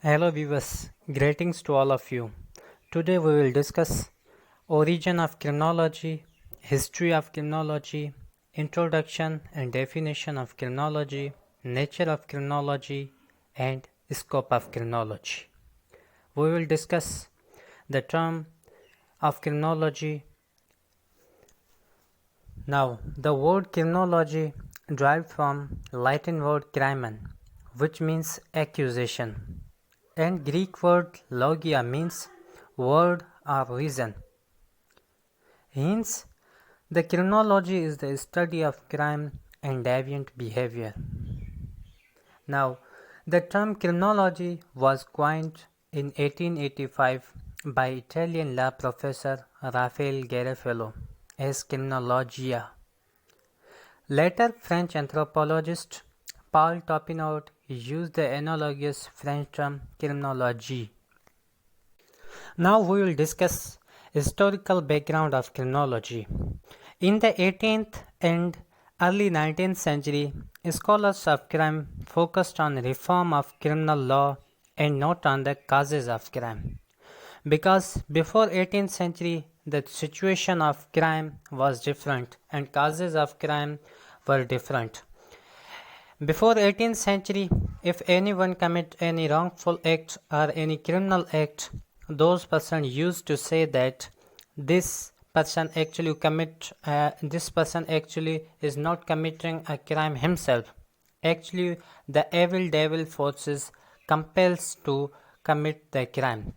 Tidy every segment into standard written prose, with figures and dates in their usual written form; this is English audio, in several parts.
Hello viewers, greetings to all of you. Today we will discuss origin of criminology, history of criminology, introduction and definition of criminology, nature of criminology and scope of criminology. We will discuss the term of criminology. Now, the word criminology derived from Latin word crimen, which means accusation, and Greek word logia means word or reason. Hence, the criminology is the study of crime and deviant behavior. Now, the term criminology was coined in 1885 by Italian law professor Raphael Garofalo as criminologia. Later, French anthropologist Paul Topinot used the analogous French term criminology. Now we will discuss historical background of criminology. In the 18th and early 19th century, scholars of crime focused on reform of criminal law and not on the causes of crime. Because before 18th century, the situation of crime was different and causes of crime were different. Before 18th century, if anyone commit any wrongful act or any criminal act, those person used to say that this person actually is not committing a crime himself. Actually, the evil devil forces compels to commit the crime.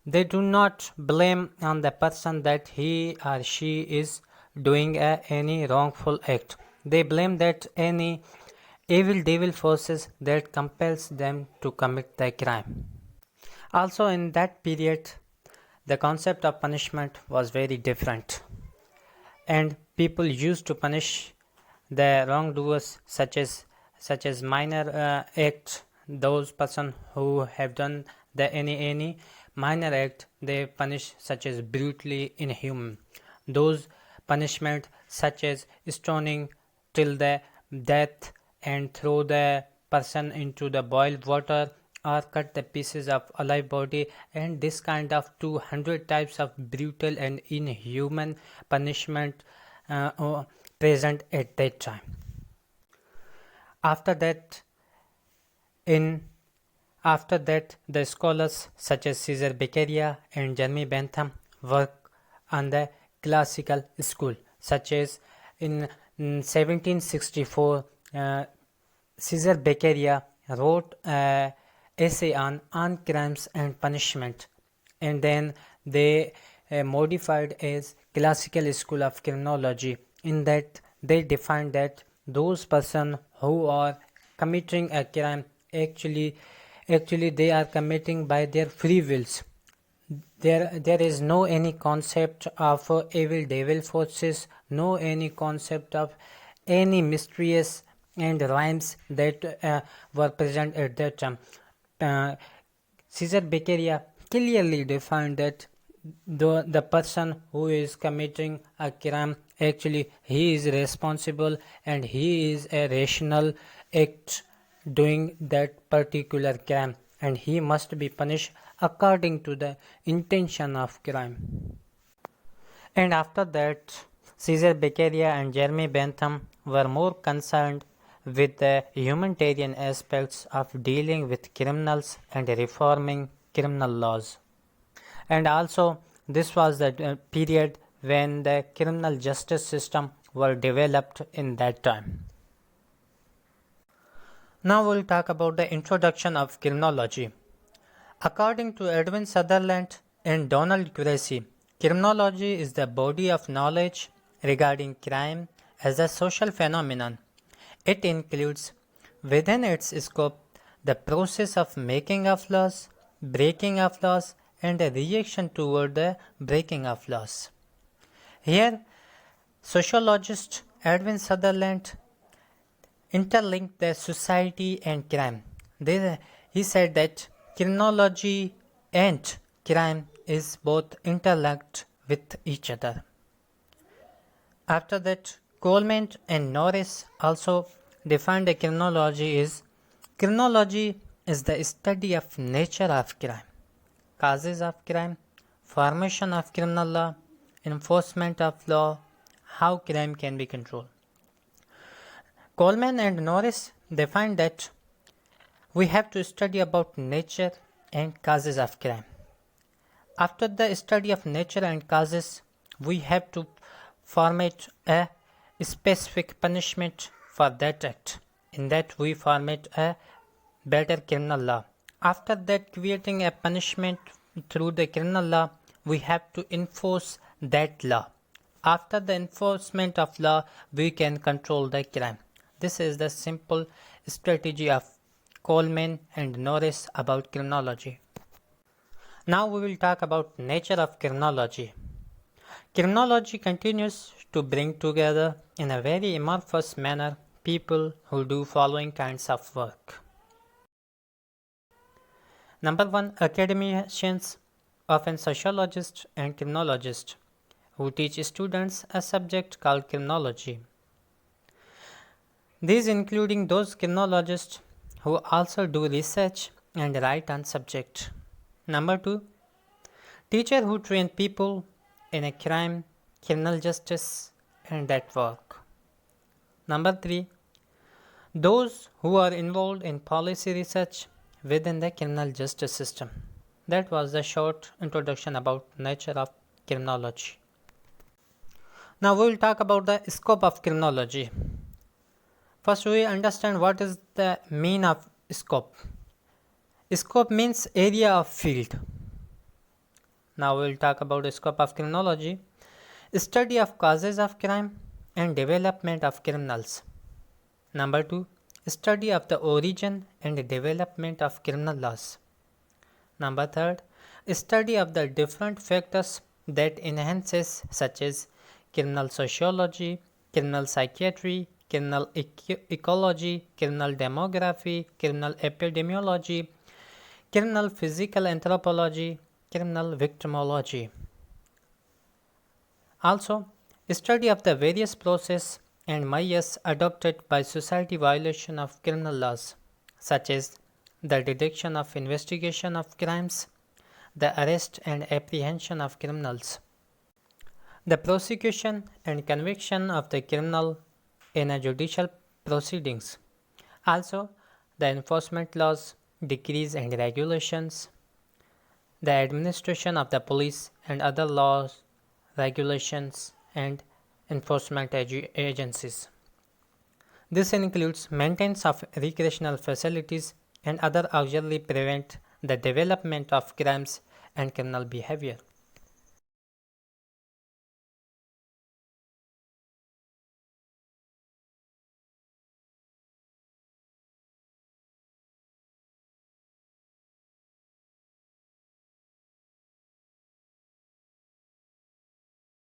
They do not blame on the person that he or she is doing any wrongful act. They blame that any evil devil forces that compels them to commit the crime. Also in that period, the concept of punishment was very different, and people used to punish the wrongdoers such as minor act. Those person who have done the any minor act, they punish such as brutally inhuman. Those punishment such as stoning till the death and throw the person into the boiled water or cut the pieces of alive body, and this kind of 200 types of brutal and inhuman punishment present at that time. After that, the scholars such as Caesar Beccaria and Jeremy Bentham work on the classical school, such as in 1764 Caesar Beccaria wrote an essay on crimes and punishment, and then they modified as classical school of criminology, in that they defined that those person who are committing a crime actually they are committing by their free wills. There is no any concept of evil devil forces, no any concept of any mysterious and rhymes that were present at that time. Caesar Beccaria clearly defined that the person who is committing a crime, actually he is responsible and he is a rational act doing that particular crime, and he must be punished according to the intention of crime. And after that, Caesar Beccaria and Jeremy Bentham were more concerned with the humanitarian aspects of dealing with criminals and reforming criminal laws. And also, this was the period when the criminal justice system were developed in that time. Now we'll talk about the introduction of criminology. According to Edwin Sutherland and Donald Gracie, criminology is the body of knowledge regarding crime as a social phenomenon. It includes within its scope the process of making of laws, breaking of laws, and a reaction toward the breaking of laws. Here, sociologist Edwin Sutherland interlinked the society and crime. He said that criminology and crime is both interlinked with each other. After that, Coleman and Norris also defined a criminology is the study of nature of crime, causes of crime, formation of criminal law, enforcement of law, how crime can be controlled. Coleman and Norris defined that we have to study about nature and causes of crime. After the study of nature and causes, we have to formulate a specific punishment for that act. In that, we formulate a better criminal law. After that, creating a punishment through the criminal law, we have to enforce that law. After the enforcement of law, we can control the crime. This is the simple strategy of Coleman and Norris about criminology. Now we will talk about nature of criminology. Criminology continues to bring together in a very amorphous manner people who do following kinds of work. Number 1, academicians, often sociologists and criminologists, who teach students a subject called criminology. These including those criminologists who also do research and write on subject. Number 2, teacher who train people in a crime, criminal justice and that work. Number 3, those who are involved in policy research within the criminal justice system. That was the short introduction about nature of criminology. Now we will talk about the scope of criminology. First we understand what is the meaning of scope. Scope means area of field. Now we will talk about the scope of criminology. Study of causes of crime and development of criminals. Number 2, study of the origin and development of criminal laws. Number 3, study of the different factors that enhances such as criminal sociology, criminal psychiatry, criminal ecology, criminal demography, criminal epidemiology, criminal physical anthropology, criminal victimology. Also, study of the various process and measures adopted by society violation of criminal laws, such as the detection of investigation of crimes, the arrest and apprehension of criminals, the prosecution and conviction of the criminal in a judicial proceedings, also the enforcement laws, decrees and regulations, the administration of the police and other laws, regulations and enforcement agencies. This includes maintenance of recreational facilities and other auxiliary prevent the development of crimes and criminal behavior.